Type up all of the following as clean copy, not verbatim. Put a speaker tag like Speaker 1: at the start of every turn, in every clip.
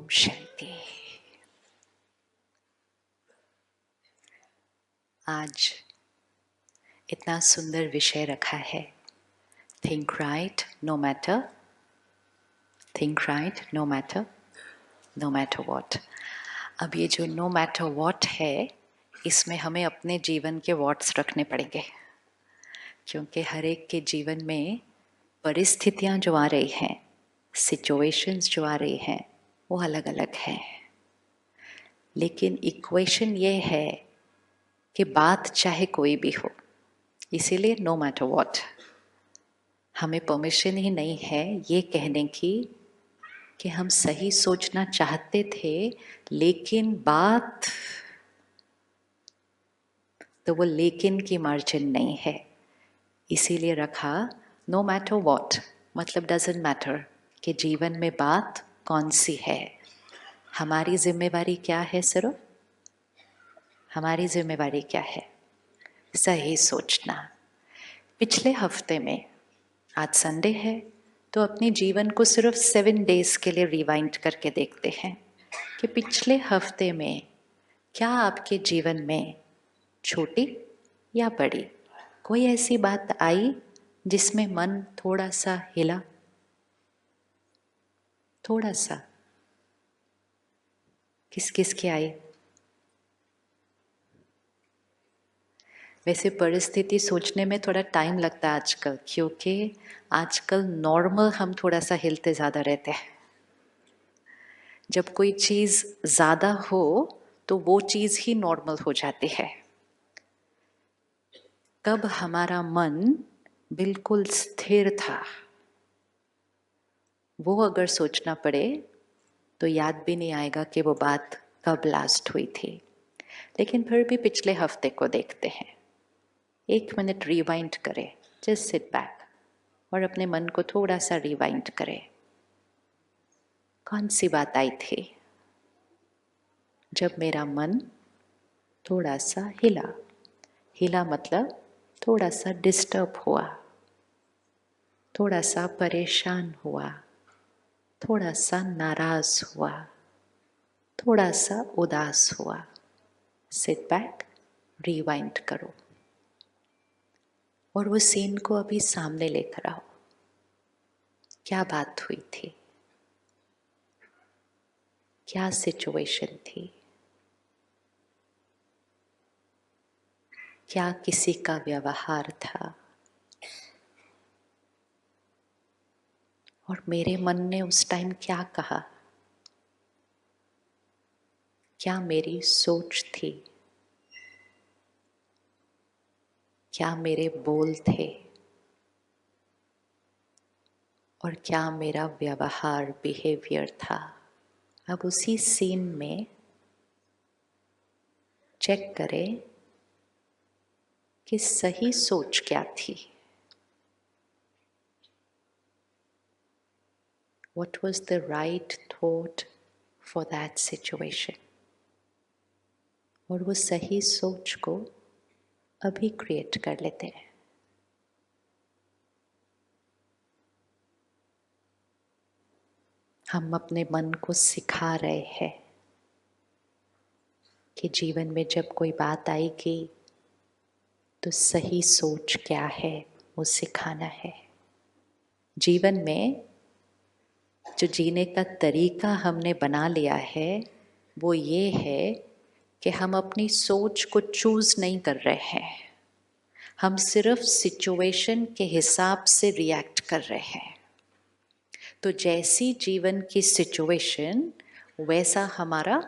Speaker 1: शांति। आज इतना सुंदर विषय रखा है, think right no matter, think right no matter, no matter what. अब ये जो नो मैटर वॉट है, इसमें हमें अपने जीवन के वॉट्स रखने पड़ेंगे, क्योंकि हर एक के जीवन में परिस्थितियां जो आ रही हैं, सिचुएशंस जो आ रही हैं, वो अलग अलग हैं। लेकिन इक्वेशन ये है कि बात चाहे कोई भी हो, इसीलिए नो मैटर व्हाट, हमें परमिशन ही नहीं है ये कहने की कि हम सही सोचना चाहते थे, लेकिन बात तो वो लेकिन की मार्जिन नहीं है। इसीलिए रखा नो मैटर व्हाट, मतलब डजंट मैटर कि जीवन में बात कौन सी है, हमारी जिम्मेवारी क्या है। सिर्फ हमारी जिम्मेवारी क्या है? सही सोचना। पिछले हफ्ते में, आज संडे है, तो अपने जीवन को सिर्फ 7 डेज के लिए रिवाइंड करके देखते हैं कि पिछले हफ्ते में क्या आपके जीवन में छोटी या बड़ी कोई ऐसी बात आई जिसमें मन थोड़ा सा हिला, थोड़ा सा। किस किस की आई? वैसे परिस्थिति सोचने में थोड़ा टाइम लगता है आजकल, क्योंकि आजकल नॉर्मल हम थोड़ा सा हिलते ज़्यादा रहते हैं। जब कोई चीज़ ज़्यादा हो तो वो चीज़ ही नॉर्मल हो जाती है। कब हमारा मन बिल्कुल स्थिर था, वो अगर सोचना पड़े तो याद भी नहीं आएगा कि वो बात कब लास्ट हुई थी। लेकिन फिर भी पिछले हफ्ते को देखते हैं, 1 मिनट रिवाइंड करें, जस्ट सिट बैक और अपने मन को थोड़ा सा रिवाइंड करें। कौन सी बात आई थी जब मेरा मन थोड़ा सा हिला? हिला मतलब थोड़ा सा डिस्टर्ब हुआ, थोड़ा सा परेशान हुआ, थोड़ा सा नाराज हुआ, थोड़ा सा उदास हुआ। सिट बैक, रिवाइंड करो और वो सीन को अभी सामने लेकर आओ। क्या बात हुई थी? क्या सिचुएशन थी? क्या किसी का व्यवहार था? और मेरे मन ने उस टाइम क्या कहा? क्या मेरी सोच थी? क्या मेरे बोल थे? और क्या मेरा व्यवहार, बिहेवियर था? अब उसी सीन में चेक करें कि सही सोच क्या थी। What was the right thought for that situation? और वो सही सोच को अभी क्रिएट कर लेते हैं। हम अपने मन को सिखा रहे हैं कि जीवन में जब कोई बात आएगी तो सही सोच क्या है, वो सिखाना है। जीवन में जो जीने का तरीका हमने बना लिया है वो ये है कि हम अपनी सोच को चूज नहीं कर रहे हैं, हम सिर्फ सिचुएशन के हिसाब से रिएक्ट कर रहे हैं। तो जैसी जीवन की सिचुएशन वैसा हमारा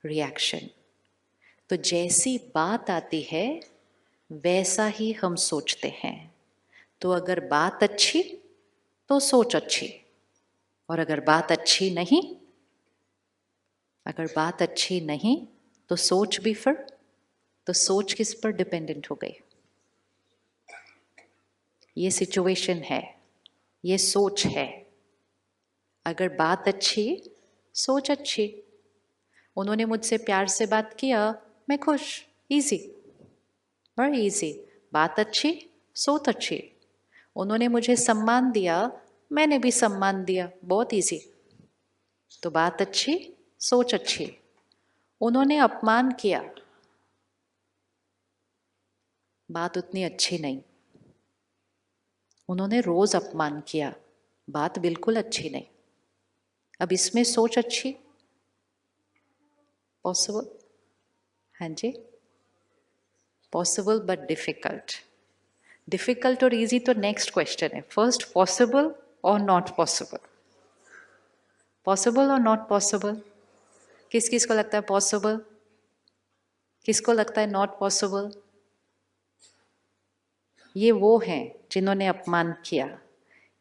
Speaker 1: रिएक्शन। तो जैसी बात आती है वैसा ही हम सोचते हैं। तो अगर बात अच्छी तो सोच अच्छी, और अगर बात अच्छी नहीं, अगर बात अच्छी नहीं तो सोच भी फिर, तो सोच किस पर डिपेंडेंट हो गई? ये सिचुएशन है, ये सोच है। अगर बात अच्छी, सोच अच्छी। उन्होंने मुझसे प्यार से बात किया, मैं खुश, इजी, बड़ी इजी। बात अच्छी, सोच अच्छी। उन्होंने मुझे सम्मान दिया, मैंने भी सम्मान दिया, बहुत इजी। तो बात अच्छी, सोच अच्छी, उन्होंने अपमान किया, बात उतनी अच्छी नहीं। उन्होंने रोज अपमान किया, बात बिल्कुल अच्छी नहीं। अब इसमें सोच अच्छी, पॉसिबल? हाँ जी, पॉसिबल बट डिफिकल्ट। डिफिकल्ट और इजी तो नेक्स्ट क्वेश्चन है, फर्स्ट पॉसिबल और नॉट पॉसिबल। पॉसिबल और नॉट पॉसिबल, किस किस को लगता है पॉसिबल, किसको लगता है नॉट पॉसिबल? ये वो हैं जिन्होंने अपमान किया।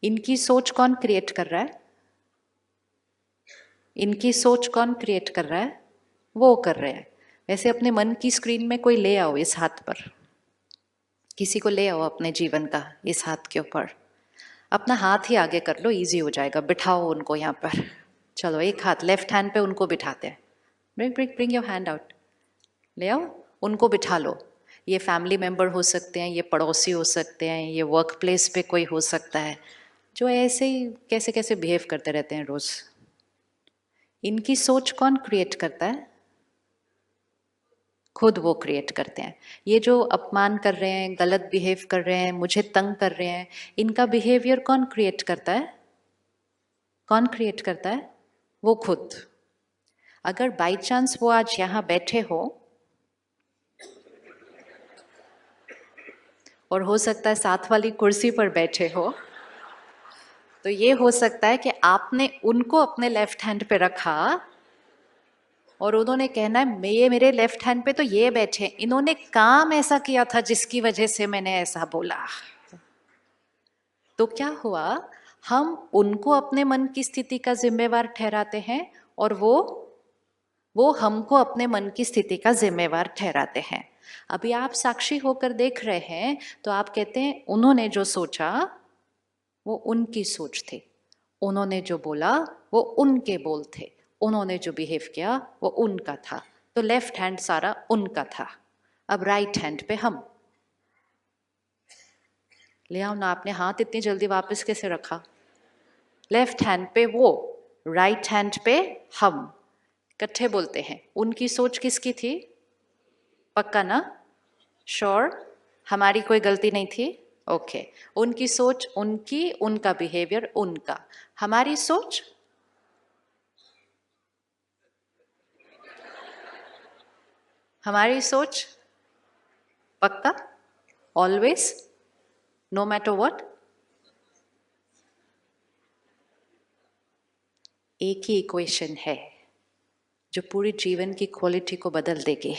Speaker 1: इनकी सोच कौन क्रिएट कर रहा है? इनकी सोच कौन क्रिएट कर रहा है? वो कर रहे हैं। वैसे अपने मन की स्क्रीन में कोई ले आओ इस हाथ पर, किसी को ले आओ अपने जीवन का इस हाथ के ऊपर, अपना हाथ ही आगे कर लो, इजी हो जाएगा। बिठाओ उनको यहाँ पर, चलो एक हाथ लेफ्ट हैंड पे उनको बिठाते हैं। Bring bring bring your hand out, ले आओ उनको बिठा लो। ये फैमिली मेंबर हो सकते हैं, ये पड़ोसी हो सकते हैं, ये वर्क प्लेस पे कोई हो सकता है जो ऐसे ही कैसे कैसे बिहेव करते रहते हैं रोज। इनकी सोच कौन क्रिएट करता है? खुद वो क्रिएट करते हैं। ये जो अपमान कर रहे हैं, गलत बिहेव कर रहे हैं, मुझे तंग कर रहे हैं, इनका बिहेवियर कौन क्रिएट करता है? कौन क्रिएट करता है? वो खुद। अगर बाई चांस वो आज यहाँ बैठे हो, और हो सकता है साथ वाली कुर्सी पर बैठे हो, तो ये हो सकता है कि आपने उनको अपने लेफ्ट हैंड पे रखा और उन्होंने कहना है ये मेरे लेफ्ट हैंड पे तो ये बैठे, इन्होंने काम ऐसा किया था जिसकी वजह से मैंने ऐसा बोला। तो क्या हुआ, हम उनको अपने मन की स्थिति का जिम्मेवार ठहराते हैं और वो हमको अपने मन की स्थिति का जिम्मेवार ठहराते हैं। अभी आप साक्षी होकर देख रहे हैं तो आप कहते हैं उन्होंने जो सोचा वो उनकी सोच थी, उन्होंने जो बोला वो उनके बोल थे, उन्होंने जो बिहेव किया वो उनका था। तो लेफ्ट हैंड सारा उनका था। अब राइट हैंड पे हम। ले आओ ना, आपने हाथ इतनी जल्दी वापस कैसे रखा? लेफ्ट हैंड पे वो, राइट हैंड पे हम। इकट्ठे बोलते हैं, उनकी सोच किसकी थी? पक्का ना? श्योर? हमारी कोई गलती नहीं थी? ओके। उनकी सोच उनकी, उनका बिहेवियर उनका। हमारी सोच हमारी सोच पक्का, ऑलवेज, नो मैटर व्हाट। एक ही इक्वेशन है जो पूरी जीवन की क्वालिटी को बदल देगी।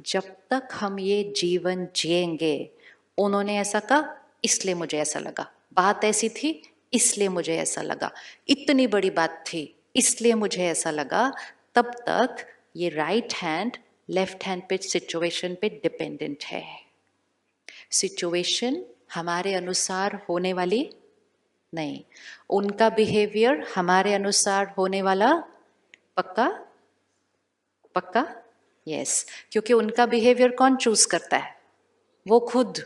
Speaker 1: जब तक हम ये जीवन जिएंगे, उन्होंने ऐसा कहा इसलिए मुझे ऐसा लगा, बात ऐसी थी इसलिए मुझे ऐसा लगा, इतनी बड़ी बात थी इसलिए मुझे ऐसा लगा, तब तक ये राइट हैंड लेफ्ट हैंड पे सिचुएशन पे डिपेंडेंट है। सिचुएशन हमारे अनुसार होने वाली नहीं, उनका बिहेवियर हमारे अनुसार होने वाला पक्का? पक्का? यस। क्योंकि उनका बिहेवियर कौन चूज करता है? वो खुद।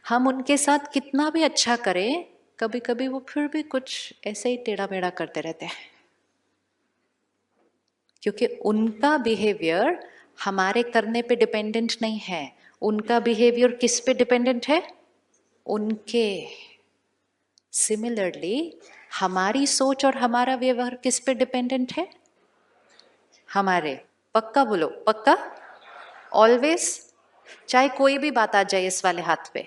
Speaker 1: हम उनके साथ कितना भी अच्छा करें, कभी कभी वो फिर भी कुछ ऐसे ही टेढ़ा मेढ़ा करते रहते हैं, क्योंकि उनका बिहेवियर हमारे करने पे डिपेंडेंट नहीं है। उनका बिहेवियर किस पे डिपेंडेंट है? उनके। सिमिलरली हमारी सोच और हमारा व्यवहार किस पे डिपेंडेंट है? हमारे। पक्का बोलो, पक्का, ऑलवेज। चाहे कोई भी बात आ जाए इस वाले हाथ पे,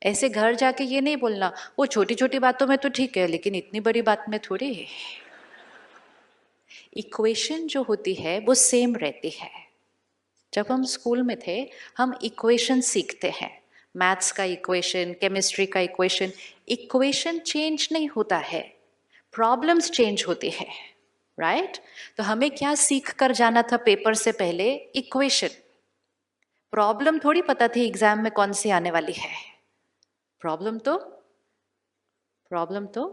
Speaker 1: ऐसे घर जाके ये नहीं बोलना वो छोटी छोटी बातों में तो ठीक है लेकिन इतनी बड़ी बात में थोड़ी है। इक्वेशन जो होती है वो सेम रहती है। जब हम स्कूल में थे हम इक्वेशन सीखते हैं, मैथ्स का इक्वेशन, केमिस्ट्री का इक्वेशन। इक्वेशन चेंज नहीं होता है, प्रॉब्लम्स चेंज होती है, राइट? तो हमें क्या सीख कर जाना था पेपर से पहले? इक्वेशन। प्रॉब्लम थोड़ी पता थी एग्जाम में कौन सी आने वाली है। प्रॉब्लम तो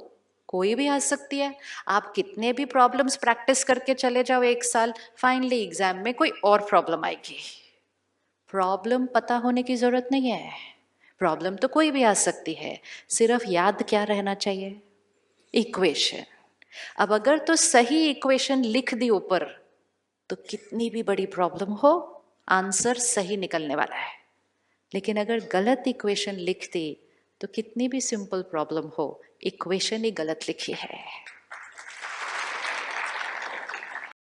Speaker 1: कोई भी आ सकती है। आप कितने भी प्रॉब्लम्स प्रैक्टिस करके चले जाओ एक साल, फाइनली एग्जाम में कोई और प्रॉब्लम आएगी। प्रॉब्लम पता होने की जरूरत नहीं है, प्रॉब्लम तो कोई भी आ सकती है, सिर्फ याद क्या रहना चाहिए? इक्वेशन। अब अगर तो सही इक्वेशन लिख दी ऊपर तो कितनी भी बड़ी प्रॉब्लम हो आंसर सही निकलने वाला है, लेकिन अगर गलत इक्वेशन लिख दी तो कितनी भी सिंपल प्रॉब्लम हो इक्वेशन ही गलत लिखी है।